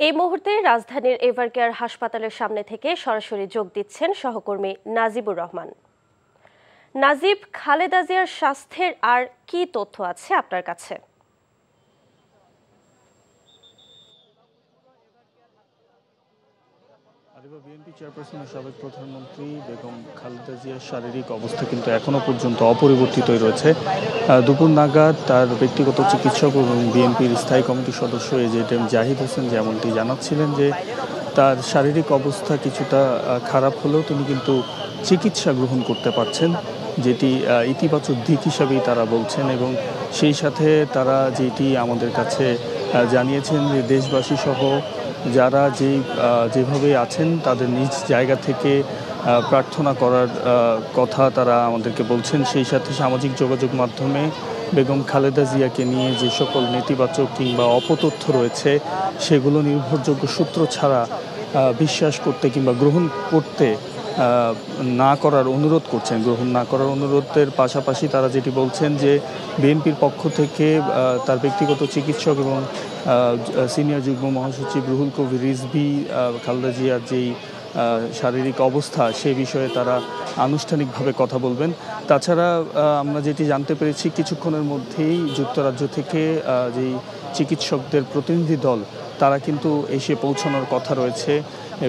এই মুহূর্তে রাজধানীর এভারকেয়ার হাসপাতালের সামনে থেকে সরাসরি যোগ দিচ্ছেন সহকর্মী নাজিবুর রহমান। নাজিব, খালেদা জিয়ার স্বাস্থ্যের আর কি তথ্য আছে আপনার কাছে? বিএনপি চেয়ারপারসনের সাবেক প্রধানমন্ত্রী বেগম খালেদা জিয়ার শারীরিক অবস্থা কিন্তু এখনো পর্যন্ত অপরিবর্তিতই রয়েছে। দুপুর নাগাদ তার ব্যক্তিগত চিকিৎসক এবং বিএনপির স্থায়ী কমিটির সদস্য এজেড জাহিদ হোসেন যেমনটি জানাচ্ছিলেন যে তার শারীরিক অবস্থা কিছুটা খারাপ হলেও তিনি কিন্তু চিকিৎসা গ্রহণ করতে পারছেন, যেটি ইতিবাচক দিক হিসাবেই তারা বলছেন। এবং সেই সাথে তারা যেটি আমাদের কাছে জানিয়েছেন যে দেশবাসী সহ যারা যেভাবে আছেন তাদের নিজ জায়গা থেকে প্রার্থনা করার কথা তারা আমাদেরকে বলছেন। সেই সাথে সামাজিক যোগাযোগ মাধ্যমে বেগম খালেদা জিয়াকে নিয়ে যে সকল নেতিবাচক কিংবা অপতথ্য রয়েছে সেগুলো নির্ভরযোগ্য সূত্র ছাড়া বিশ্বাস করতে কিংবা গ্রহণ করতে না করার অনুরোধ করছেন। গ্রহণ না করার অনুরোধের পাশাপাশি তারা যেটি বলছেন যে বিএনপির পক্ষ থেকে তার ব্যক্তিগত চিকিৎসক এবং সিনিয়র যুগ্ম মহাসচিব রুহুল কবির রিজভী খালেদা জিয়ার যেই শারীরিক অবস্থা সে বিষয়ে তারা আনুষ্ঠানিকভাবে কথা বলবেন। তাছাড়া আমরা যেটি জানতে পেরেছি কিছুক্ষণের মধ্যেই যুক্তরাজ্য থেকে যেই চিকিৎসকদের প্রতিনিধি দল তারা কিন্তু এসে পৌঁছানোর কথা রয়েছে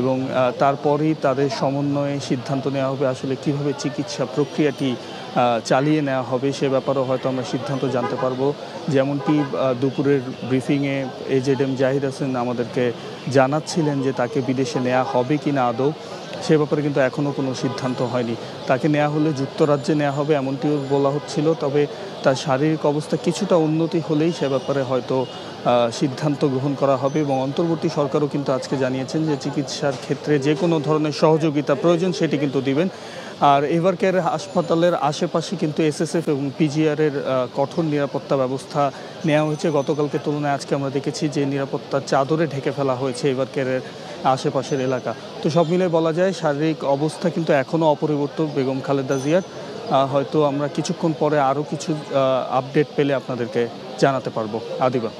এবং তারপরেই তাদের সমন্বয়ে সিদ্ধান্ত নেওয়া হবে আসলে কীভাবে চিকিৎসা প্রক্রিয়াটি চালিয়ে নেওয়া হবে। সে ব্যাপারেও হয়তো আমরা সিদ্ধান্ত জানতে পারবো। যেমনটি দুপুরের ব্রিফিংয়ে এজেড জাহিদ হোসেন আমাদেরকে জানাচ্ছিলেন যে তাকে বিদেশে নেওয়া হবে কি না আদৌ, সে ব্যাপারে কিন্তু এখনও কোনো সিদ্ধান্ত হয়নি। তাকে নেওয়া হলে যুক্তরাজ্যে নেওয়া হবে এমনটিও বলা হচ্ছিল, তবে তার শারীরিক অবস্থা কিছুটা উন্নতি হলেই সে ব্যাপারে হয়তো সিদ্ধান্ত গ্রহণ করা হবে। এবং অন্তর্বর্তী সরকারও কিন্তু আজকে জানিয়েছেন যে চিকিৎসার ক্ষেত্রে যে কোনো ধরনের সহযোগিতা প্রয়োজন সেটি কিন্তু দিবেন। আর এভারকেয়ার হাসপাতালের আশেপাশে কিন্তু এসএসএফ এবং পিজিআরের কঠোর নিরাপত্তা ব্যবস্থা নেওয়া হয়েছে। গতকালকে তুলনায় আজকে আমরা দেখেছি যে নিরাপত্তার চাদরে ঢেকে ফেলা হয়েছে এভারকেয়ারের আশেপাশের এলাকা। তো সব মিলে বলা যায় শারীরিক অবস্থা কিন্তু এখনও অপরিবর্তিত বেগম খালেদা জিয়ার। হয়তো আমরা কিছুক্ষণ পরে আরও কিছু আপডেট পেলে আপনাদেরকে জানাতে পারবো। আদিবা।